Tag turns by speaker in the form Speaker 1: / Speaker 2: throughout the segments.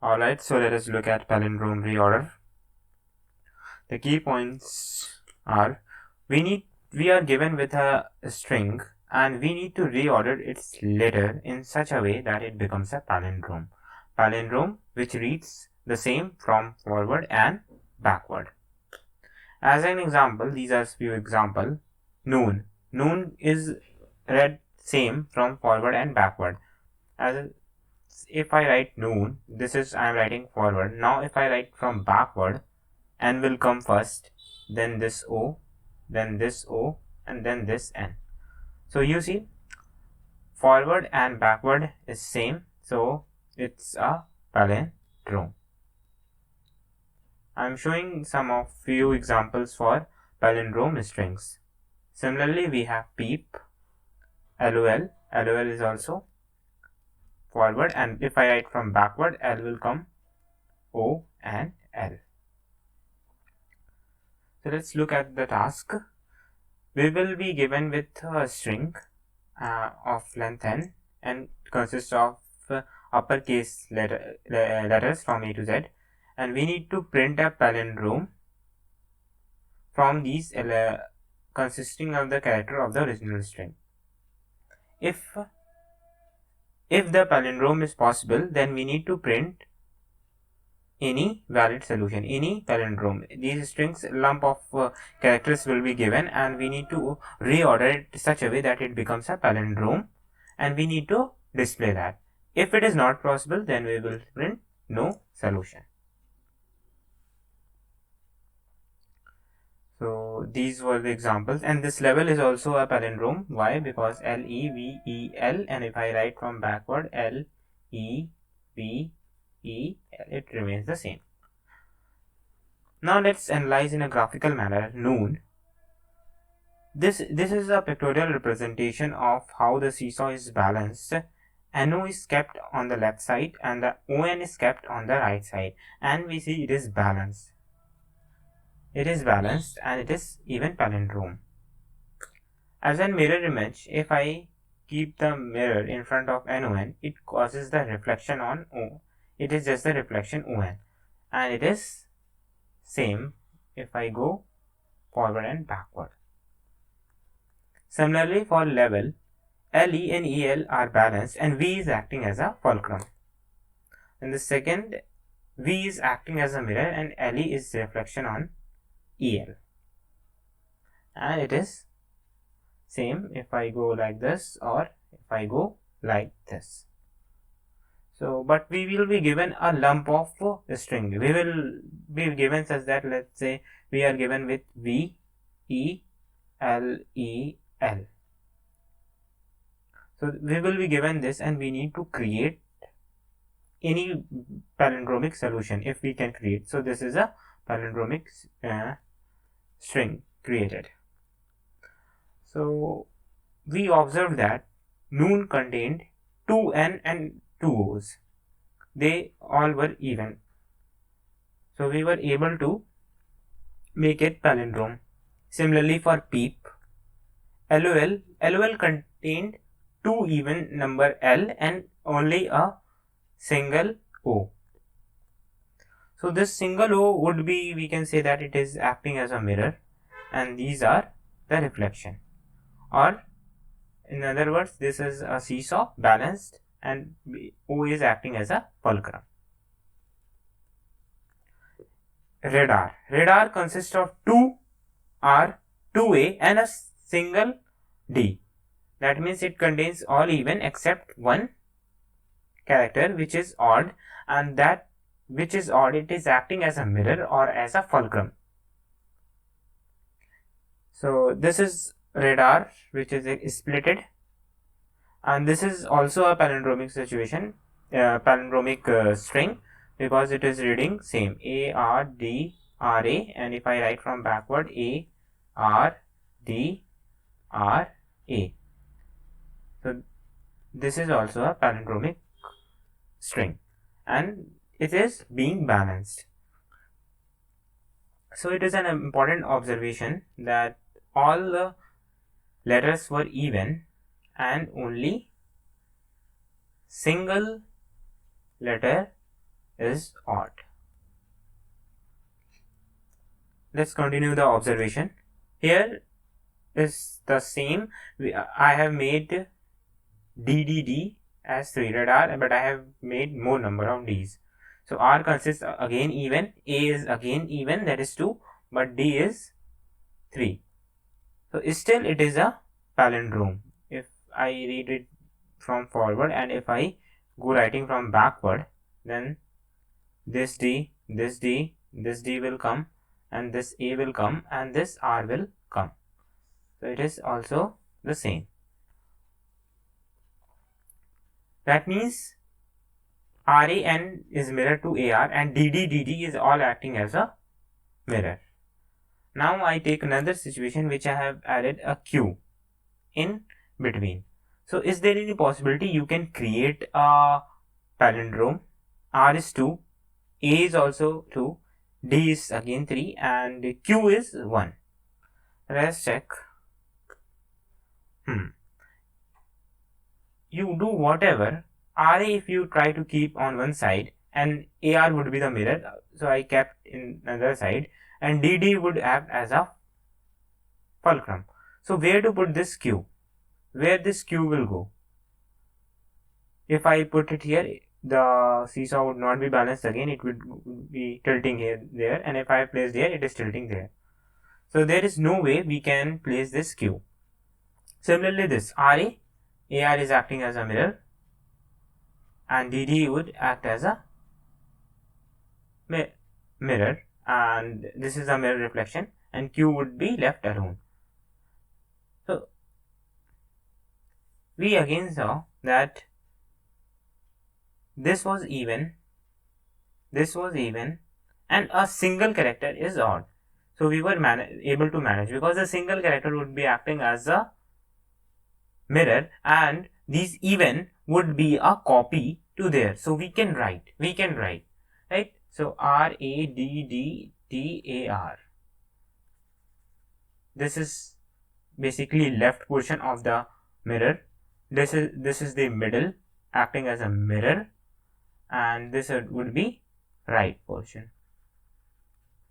Speaker 1: Alright, so let us look at palindrome reorder. The key points are we are given with a string and we need to reorder its letter in such a way that it becomes a palindrome. Palindrome which reads the same from forward and backward. As an example, these are few example. Noon. Noon is read same from forward and backward. As if I write noon, this is I am writing forward. Now if I write from backward, N will come first, then this O, then this O, and then this N. So you see, forward and backward is same, so it's a palindrome. I am showing some of few examples for palindrome strings. Similarly, we have peep, LOL. LOL is also forward, and if I write from backward, L will come O and L. So let's look at the task. We will be given with a string of length n and consists of uppercase letters from A to Z, and we need to print a palindrome from these consisting of the character of the original string. If the palindrome is possible, then we need to print any valid solution, any palindrome. These strings lump of characters will be given, and we need to reorder it such a way that it becomes a palindrome, and we need to display that. If it is not possible, then we will print no solution. So these were the examples, and this level is also a palindrome. Why? Because L E V E L, and if I write from backward L E V E L, it remains the same. Now let's analyze in a graphical manner noon. This is a pictorial representation of how the seesaw is balanced. NO is kept on the left side and the ON is kept on the right side, and we see it is balanced. It is balanced and it is even palindrome. As a mirror image, if I keep the mirror in front of NON, it causes the reflection on O. It is just the reflection ON, and it is same if I go forward and backward. Similarly, for level, LE and EL are balanced and V is acting as a fulcrum. In the second, V is acting as a mirror and LE is reflection on EL, and it is same if I go like this or if I go like this. So, but we will be given a lump of string. We will be given such that, let's say we are given with V E L E L. So we will be given this, and we need to create any palindromic solution if we can create. So this is a palindromic string created. So we observed that noon contained 2n and 2 O's. They all were even. So we were able to make it palindrome. Similarly for peep, LOL contained 2 even number L and only a single O. So this single O would be, we can say that it is acting as a mirror, and these are the reflection. Or in other words, this is a seesaw balanced and O is acting as a fulcrum. Radar. Radar consists of 2 R, 2A and a single D. That means it contains all even except one character which is odd, and that which is odd, it is acting as a mirror or as a fulcrum. So this is radar which is splitted, and this is also a palindromic situation, palindromic string, because it is reading same A R D R A, and if I write from backward A R D R A. So this is also a palindromic string, and it is being balanced. So it is an important observation that all the letters were even and only single letter is odd. Let's continue the observation. Here is the same. I have made DDD as 3 radar, but I have made more number of Ds. So R consists again even, A is again even, that is 2, but D is 3. So still it is a palindrome. If I read it from forward and if I go writing from backward, then this D, this D, this D will come, and this A will come, and this R will come. So it is also the same. That means RAN is mirror to AR and DD is all acting as a mirror. Now I take another situation which I have added a Q in between. So is there any possibility you can create a palindrome? R is 2, A is also 2, D is again 3 and Q is 1. Let's check. You do whatever. RA if you try to keep on one side and AR would be the mirror, so I kept in another side, and DD would act as a fulcrum. So where to put this Q? Where this Q will go? If I put it here, the seesaw would not be balanced again, it would be tilting here, there, and if I place there, it is tilting there. So there is no way we can place this Q. Similarly this RA, AR is acting as a mirror and DD would act as a mirror, and this is a mirror reflection, and Q would be left alone. So we again saw that this was even, and a single character is odd. So we were able to manage because a single character would be acting as a mirror and these even would be a copy to there. So we can write, right? So RADDTAR. This is basically left portion of the mirror. This is the middle acting as a mirror, and this would be right portion.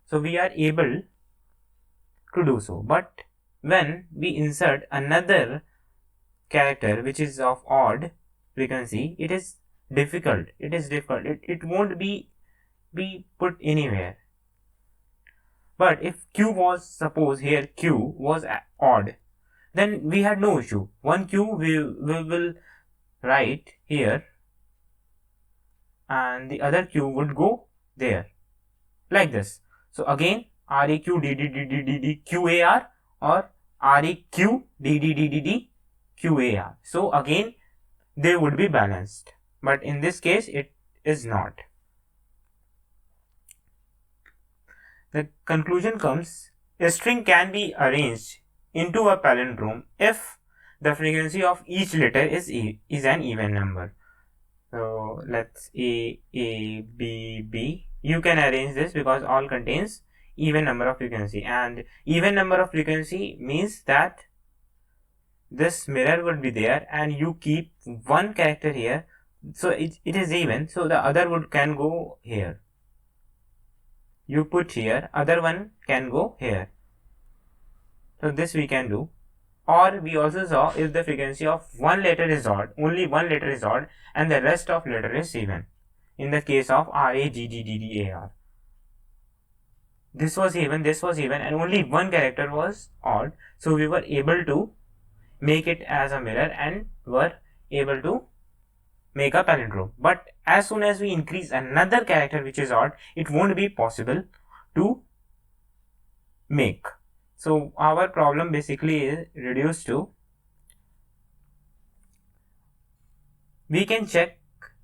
Speaker 1: So we are able to do so, but when we insert another character which is of odd frequency, it is difficult. It won't be put anywhere. But if Q was, suppose here Q was odd, then we had no issue. One Q we will write here and the other Q would go there, like this. So again RAQ DDDDD QAR or RAQ DDDDD QAR. So again they would be balanced, but in this case it is not. The conclusion comes, a string can be arranged into a palindrome if the frequency of each letter is an even number. So let's A, B, B. You can arrange this because all contains even number of frequency, and even number of frequency means that this mirror would be there and you keep one character here, so it is even, so the other can go here. You put here, other one can go here. So this we can do. Or we also saw if the frequency of one letter is odd, only one letter is odd and the rest of letter is even. In the case of RAGDDDAR. This was even, and only one character was odd. So we were able to make it as a mirror and were able to make a palindrome. But as soon as we increase another character which is odd, it won't be possible to make. So our problem basically is reduced to, we can check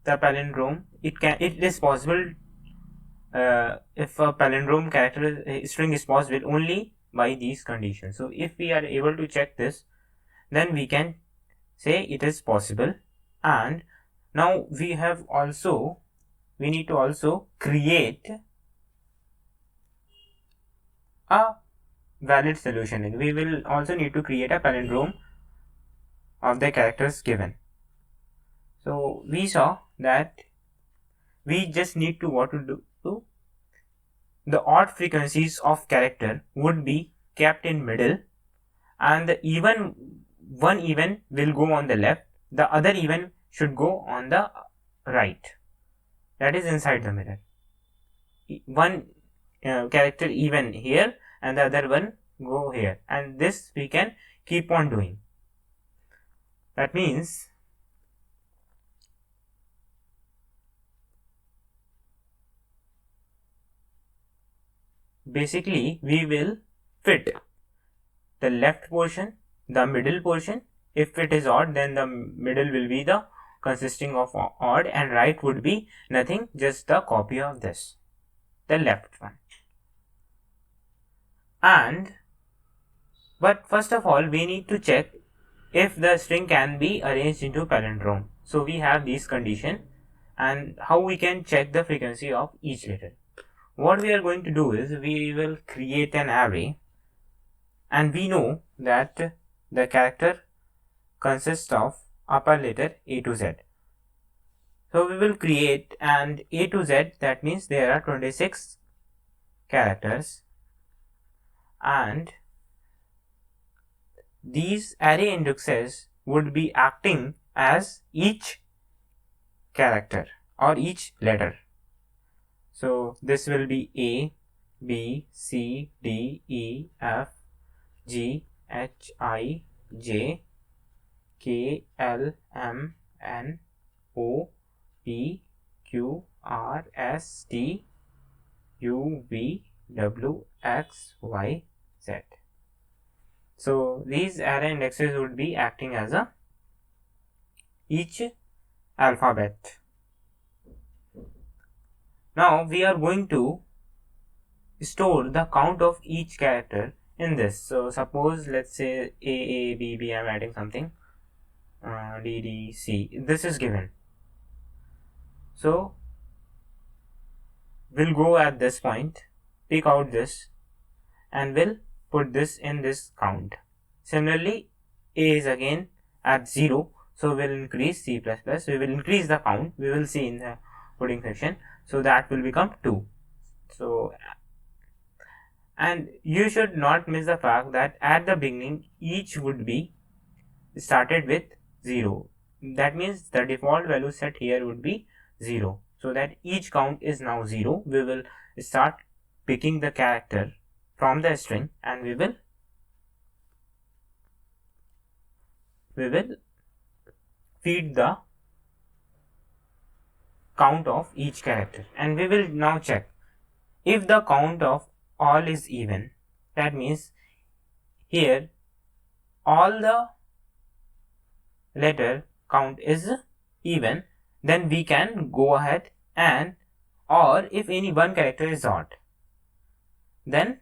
Speaker 1: the palindrome. It is possible if a palindrome character string is possible only by these conditions. So if we are able to check this, then we can say it is possible. And now we need to also create a valid solution. We will also need to create a palindrome of the characters given. So we saw that we just need to what to do. The odd frequencies of character would be kept in middle, and the even one even will go on the left, the other even should go on the right, that is inside the mirror. One character even here and the other one go here, and this we can keep on doing. That means basically we will fit the left portion, the middle portion. If it is odd, then the middle will be the consisting of odd, and right would be nothing, just the copy of this, the left one. And but first of all we need to check if the string can be arranged into palindrome. So we have these condition, and how we can check the frequency of each letter. What we are going to do is we will create an array, and we know that the character consists of upper letter A to Z. So we will create and A to Z, that means there are 26 characters, and these array indexes would be acting as each character or each letter. So this will be A, B, C, D, E, F, G, H, I, J, K, L, M, N, O, P, Q, R, S, T, U, V, W, X, Y, Z. So these array indexes would be acting as each alphabet. Now we are going to store the count of each character in this. So suppose let's say A, B, B, I'm adding something, D, D, C, this is given. So we'll go at this point, pick out this, and we'll put this in this count. Similarly, A is again at 0, so we'll increase C++, we will increase the count, we will see in the coding section, so that will become 2. So, and you should not miss the fact that at the beginning each would be started with 0. That means the default value set here would be 0, so that each count is now 0. We will start picking the character from the string, and we will feed the count of each character, and we will now check if the count of all is even. That means here all the letter count is even, then we can go ahead, and or if any one character is odd, then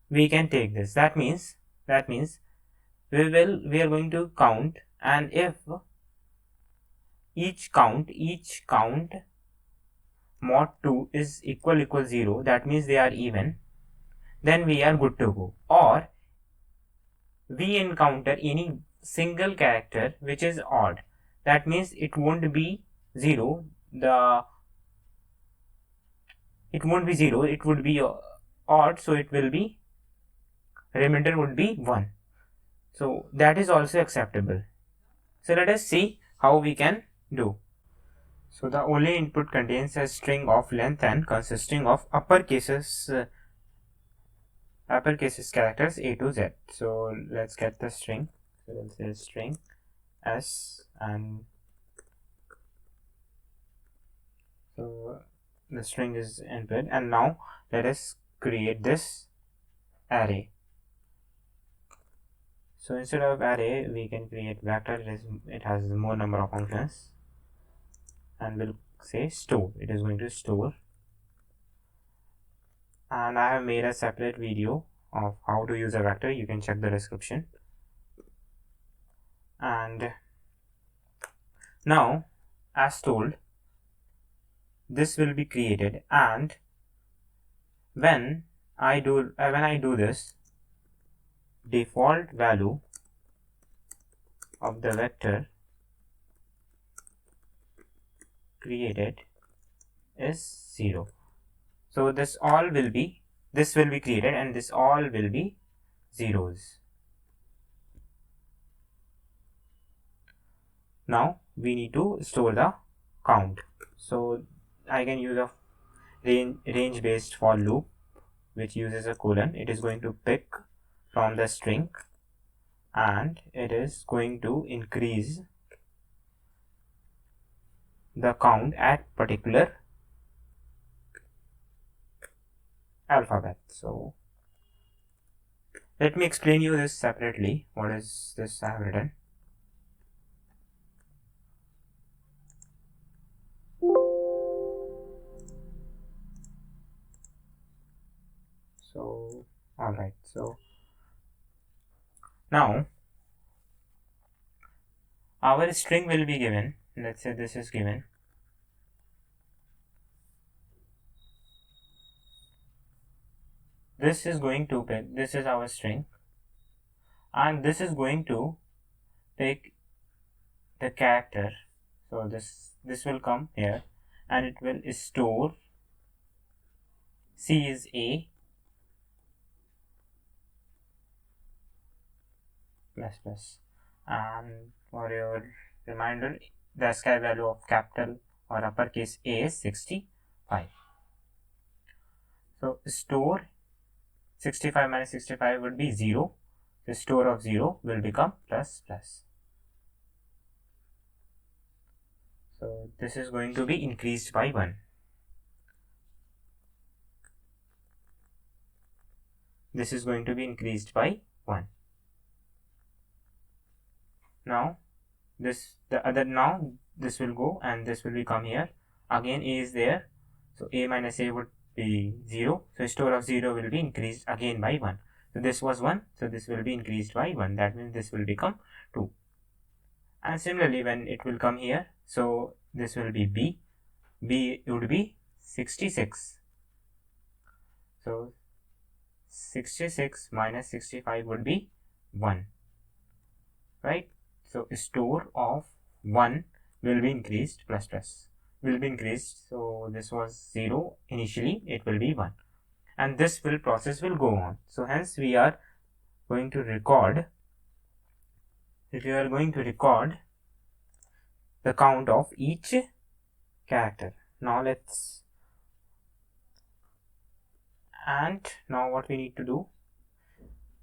Speaker 1: we can take this. That means we are going to count, and if each count mod 2 is equal 0, that means they are even, then we are good to go. Or we encounter any single character which is odd, that means it won't be 0, it won't be 0, it would be odd, so it will be, remainder would be 1. So that is also acceptable. So let us see how we can do. So the only input contains a string of length and consisting of uppercases characters A to Z. So let's get the string. So let's say string S, and so the string is input, and now let us create this array. So instead of array we can create vector. It has more number of functions, and we'll say store. It is going to store, and I have made a separate video of how to use a vector. You can check the description. And now, as told, this will be created, and when I do this, default value of the vector created is 0. So this will be created, and this all will be zeros. Now we need to store the count. So I can use a range based for loop which uses a colon. It is going to pick from the string and it is going to increase the count at particular alphabet. So let me explain you this separately. What is this I have written? So alright, so now our string will be given. Let's say this is given. This is going to pick, this is our string, and this is going to pick the character. So this will come here and it will store C is A plus plus, and for your reminder, the ASCII value of capital or uppercase A is 65. So store 65 minus 65 would be 0. The store of 0 will become plus plus. So this is going to be increased by 1. This is going to be increased by 1. Now this will go and this will become here. Again A is there, so A minus A would be 0. So store of 0 will be increased again by 1. So this was 1, so this will be increased by 1. That means this will become 2. And similarly when it will come here, so this will be B. B would be 66. So 66 minus 65 would be 1, right? So store of 1 will be increased, plus plus will be increased. So this was 0 initially, it will be 1, and this process will go on. So hence we are going to record, if you are going to record the count of each character. Now now what we need to do,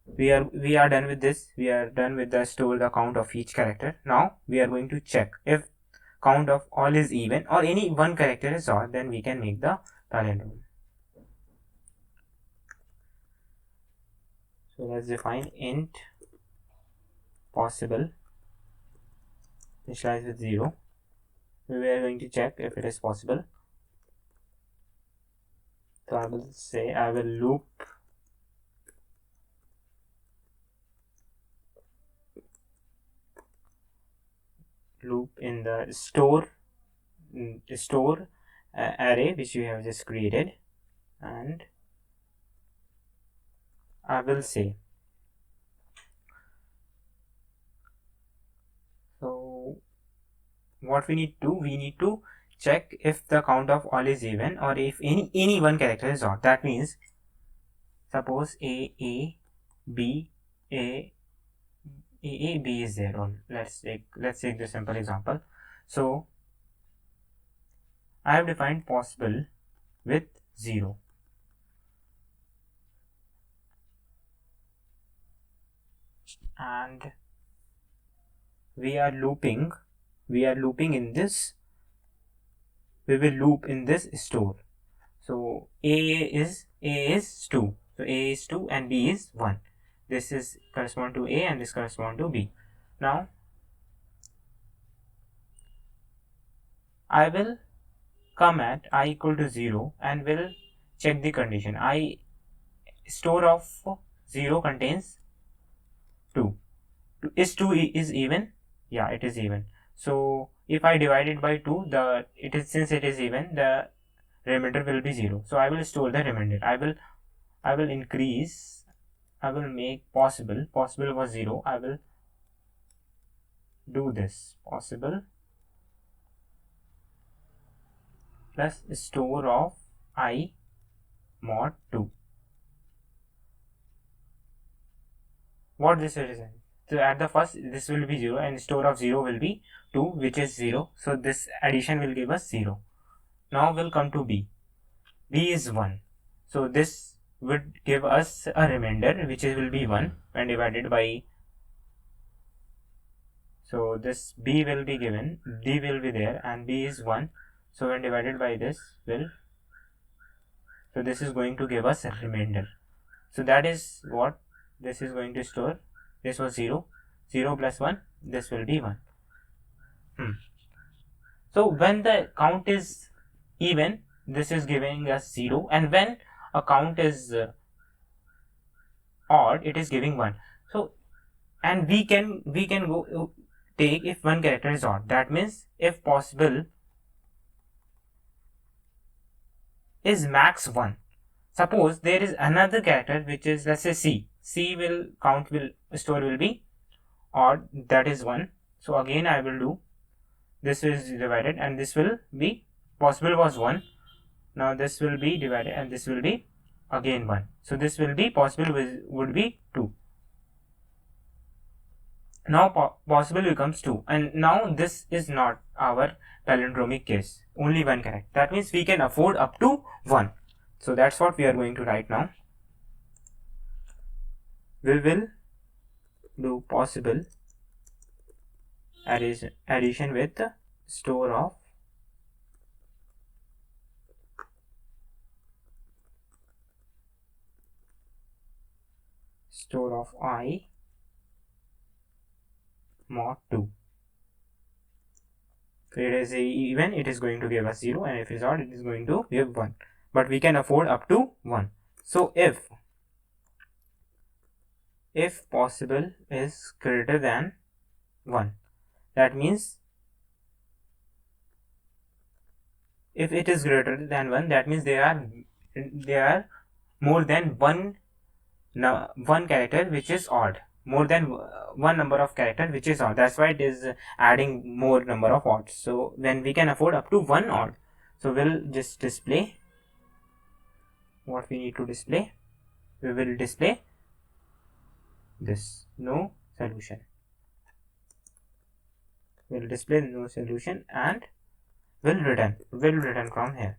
Speaker 1: we are done with this. We are done with the store the count of each character. Now we are going to check if count of all is even or any one character is odd, then we can make the palindrome. So let's define int possible initialize with 0. We are going to check if it is possible. So I will say I will loop in the store array which you have just created, and I will say, so what we need to check if the count of all is even or if any one character is odd. That means suppose B B is there, or let's take the simple example. So I have defined possible with 0, and we are looping in this, we will loop in this store. So A is 2, so A is 2 and B is 1. This is correspond to A and this correspond to B. Now I will come at I equal to 0 and will check the condition. I store of 0 contains 2. Is 2 is even? Yeah, it is even. So if I divide it by 2, since it is even, the remainder will be 0. So I will store the remainder. I will increase, I will make possible was 0. I will do this possible plus store of I mod 2. What this is? So at the first this will be 0 and store of 0 will be 2, which is 0. So this addition will give us 0. Now we'll come to B. B is 1. So this would give us a remainder which will be 1 when divided by. So this B will be given, D will be there, and B is 1. So when divided by this will, so this is going to give us a remainder. So that is what this is going to store. This was 0. 0 plus 1, this will be 1. So when the count is even, this is giving us 0, and when a count is odd, it is giving 1. So, and we can go take if one character is odd. That means if possible is max 1. Suppose there is another character which is, let's say, C. C will store will be odd, that is 1. So again I will do, this is divided and this will be, possible was 1. Now this will be divided and this will be again 1. So this will be, possible would be 2. Now possible becomes 2, and now this is not our palindromic case, only one character. That means we can afford up to 1. So that's what we are going to write now. We will do possible addition with store of I mod 2. If it is even, it is going to give us 0, and if it is odd, it is going to give 1. But we can afford up to 1. So if possible is greater than 1, that means if it is greater than 1, that means there are more than one character which is odd, more than one number of character which is odd. That's why it is adding more number of odds. So when we can afford up to 1 odd, so we'll just display what we need to display. We will display this no solution. We'll display no solution and will return from here.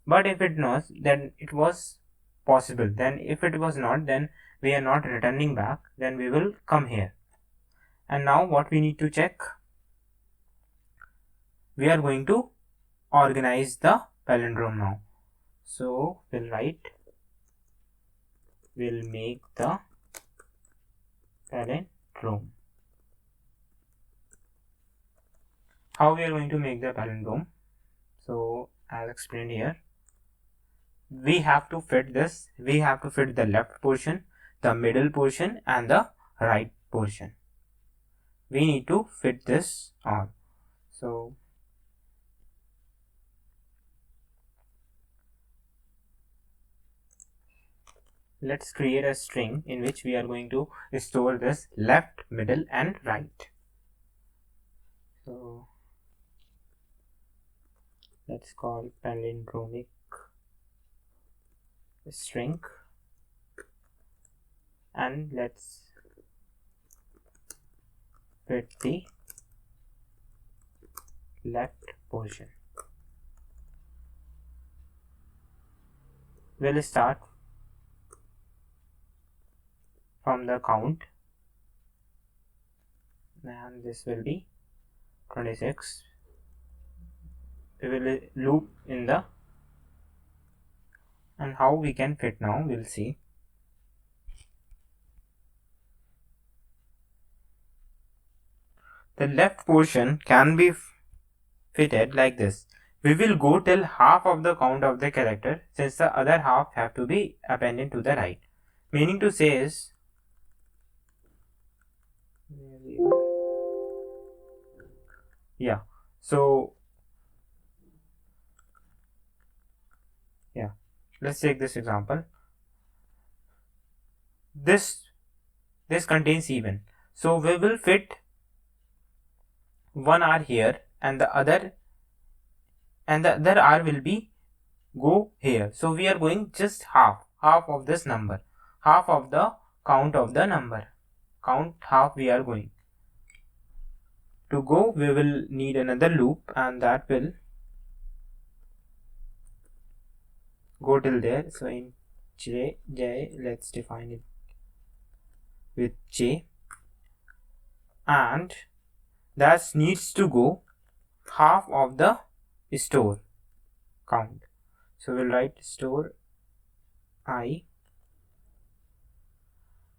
Speaker 1: But if it knows, then it was possible. Then if it was not, then we are not returning back. Then we will come here. And now what we need to check? We are going to organize the palindrome now. So we'll make the palindrome. How we are going to make the palindrome? So I'll explain here. We have to fit this. We have to fit the left portion, the middle portion, and the right portion. We need to fit this on. So let's create a string in which we are going to store this left, middle, and right. So let's call palindromic string, and let's fit the left portion. We'll start from the count, and this will be 26. We will loop in the, and how we can fit now, we'll see. The left portion can be fitted like this. We will go till half of the count of the character, since the other half have to be appended to the right. Meaning to say is, yeah, so yeah, let's take this example. This contains even, so we will fit 1 R here and the other and the other r will be go here. So we are going just half of this number, half of the count of the number, count half we are going. To go, we will need another loop, and that will go till there. So in j, let's define it with j, and that needs to go half of the store count. So we'll write store I,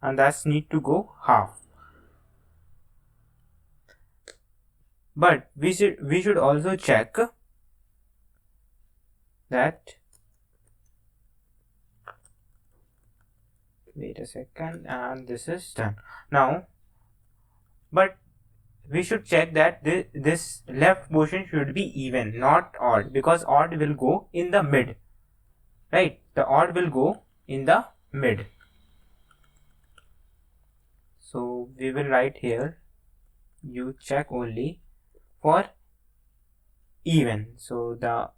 Speaker 1: and that's need to go half. But we should also check that, wait a second, and this is done now. But we should check that this left portion should be even, not odd, because odd will go in the mid, right? The odd will go in the mid. So we will write here, you check only for even. So the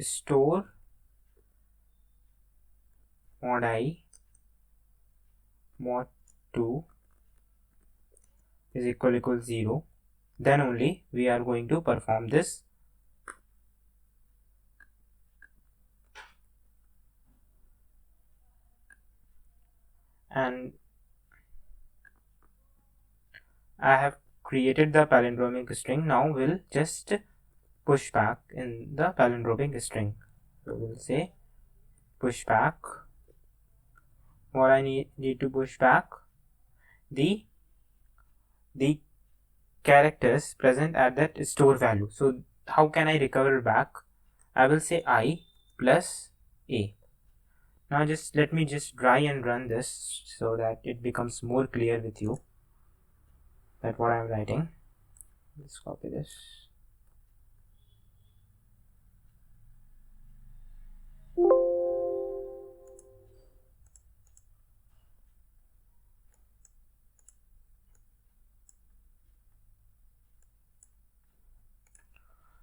Speaker 1: store mod I mod 2 is equal 0, then only we are going to perform this. And I have created the palindromic string. Now we'll just push back in the palindromic string. So we'll say push back. What I need to push back? The characters present at that store value. So how can I recover back? I will say I plus A. Now just let me just try and run this so that it becomes more clear with you that what I am writing. Let's copy this.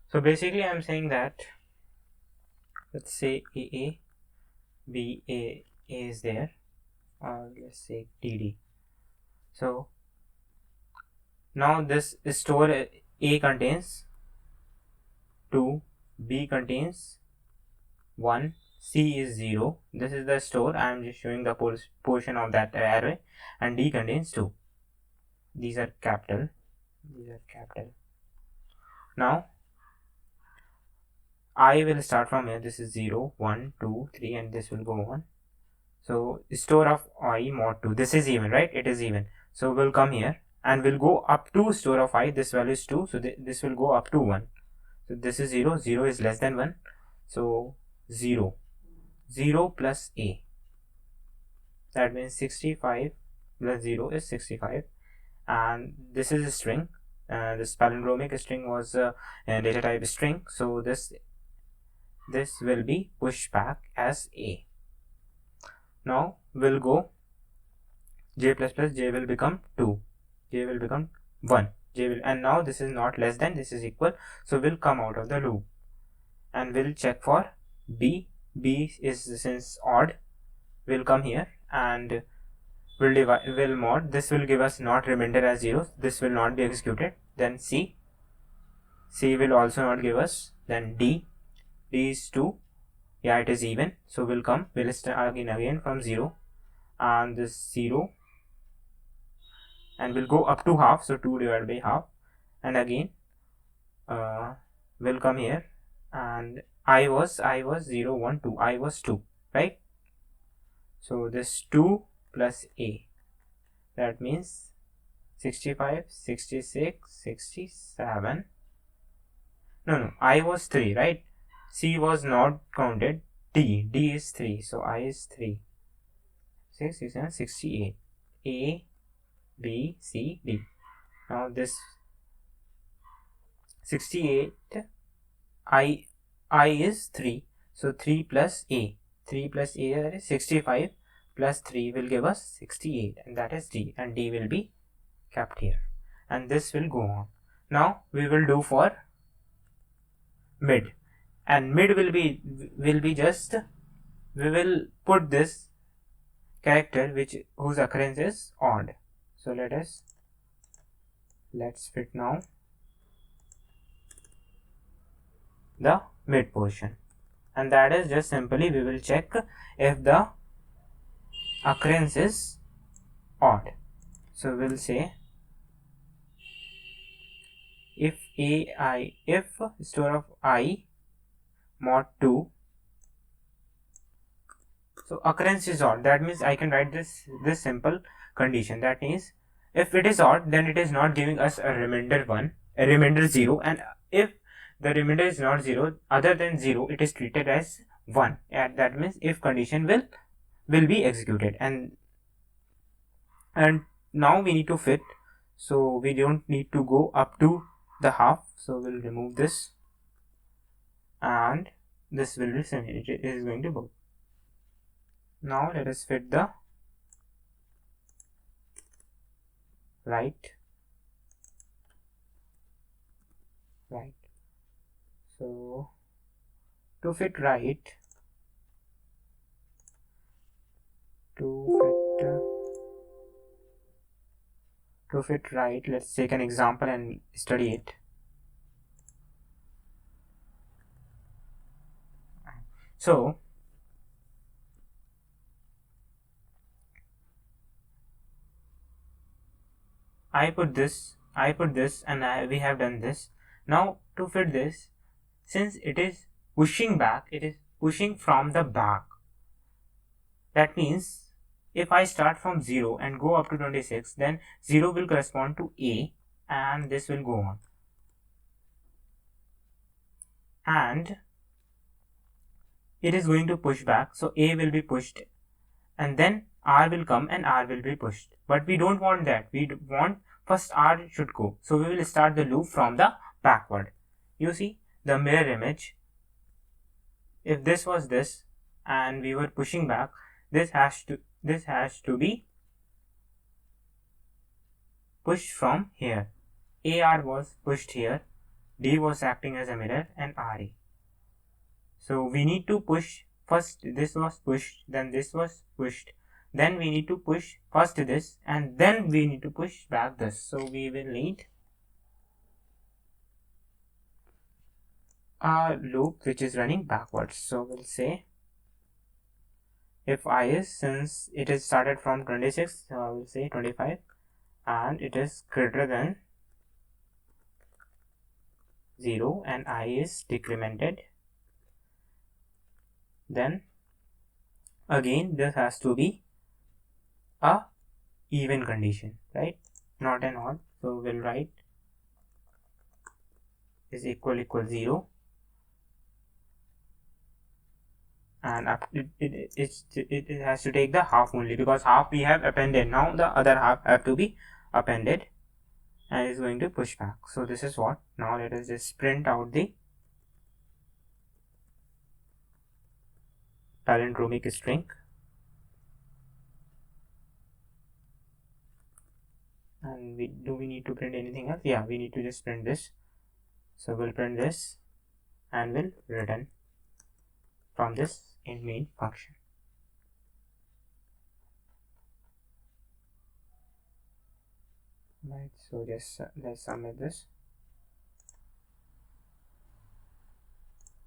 Speaker 1: So basically I am saying that, let's say AA, BA is there, or let's say TD. So now this store A contains 2, B contains 1, C is 0. This is the store. I am just showing the portion of that array, and D contains 2. These are capital. Now I will start from here. This is 0, 1, 2, 3, and this will go on. So store of I mod 2. This is even, right? It is even. So we'll come here and we'll go up to store of I. This value is 2. So this will go up to 1. So this is 0. 0 is less than 1. So 0. 0 plus A. That means 65 plus 0 is 65. And this is a string. This palindromic string was a data type string. So this will be pushed back as A. Now we'll go j plus plus, j will become 2, j will become 1, and now this is not less than, this is equal. So we'll come out of the loop and we'll check for B. B is, since odd, we'll come here and we'll mod. This will give us not remainder as 0. This will not be executed. Then C will also not give us. Then D is 2. Yeah, it is even. So we'll start again from 0, and this 0, and we'll go up to half. So 2 divided by half, and again we'll come here, and I was 0, 1, 2. I was 2, right? So this 2 plus A, that means 65, 66, 67. No, I was 3, right? C was not counted. D is 3. So I is 3. 6, 67, 68. A, B, C, D. Now this 68, I is 3. So 3 plus A. 3 plus A, that is 65, plus 3 will give us 68, and that is D, and D will be kept here, and this will go on. Now we will do for mid, and mid will be just, we will put this character whose occurrence is odd. So let's fit now the mid portion, and that is just simply we will check if the occurrence is odd. So we'll say if store of I mod 2, so occurrence is odd, that means I can write this simple condition. That means if it is odd, then it is not giving us a remainder 1, a remainder 0, and if the remainder is not 0 other than 0, it is treated as 1, and that means if condition will be executed. And now we need to fit, so we don't need to go up to the half, so we'll remove this, and this will be same, it is going to go. Now let us fit the right. So to fit right, let's take an example and study it. So I put this, and we have done this. Now to fit this, since it is pushing back, it is pushing from the back. That means if I start from 0 and go up to 26, then 0 will correspond to A, and this will go on. And it is going to push back, so A will be pushed, and then R will come and R will be pushed. But we don't want that. We want first R should go. So we will start the loop from the backward. You see the mirror image. If this was this and we were pushing back, this has to be pushed from here. AR was pushed here, D was acting as a mirror, and RE. So we need to push first, this was pushed, then this was pushed, then we need to push first this, and then we need to push back this. So we will need a loop which is running backwards. So we'll say if I is, since it is started from 26, so I will say 25, and it is greater than 0 and I is decremented, then again this has to be a even condition, right? Not an odd. So we'll write is equal 0, and it has to take the half only, because half we have appended. Now the other half have to be appended, and is going to push back. So this is what. Now let us just print out the palindromic string, and we need to print anything else? Yeah, we need to just print this. So we'll print this and we'll return from this in main function. Right, so just let's submit this.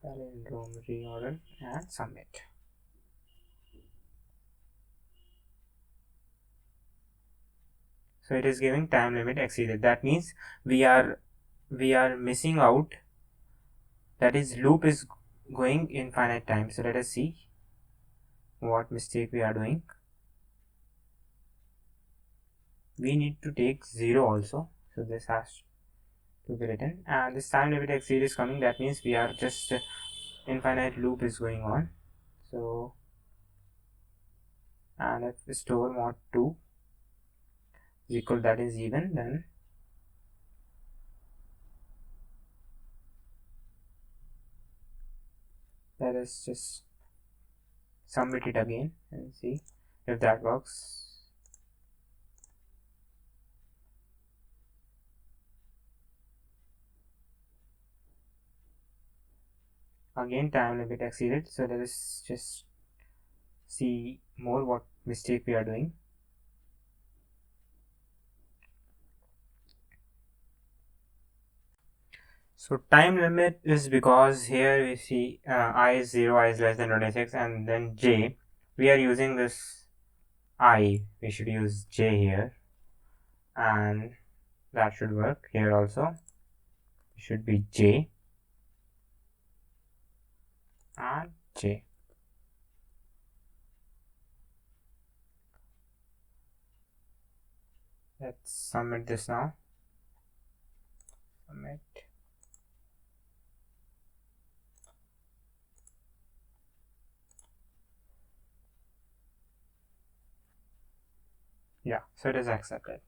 Speaker 1: Palindrome reorder and submit. So it is giving time limit exceeded. That means we are missing out, that is loop is going infinite time. So let us see what mistake we are doing. We need to take 0 also, so this has to be written, and this time limit exceed is coming. That means we are just infinite loop is going on. So, and if store mod 2 is equal, that is even, then let us just submit it again and see if that works. Again time limit exceeded, so let us just see more what mistake we are doing. So time limit is because here we see I is 0, I is less than 26, and then j. We are using this I. We should use j here, and that should work here also. It should be j and j. Let's submit this now. Submit. Yeah, so it is accepted.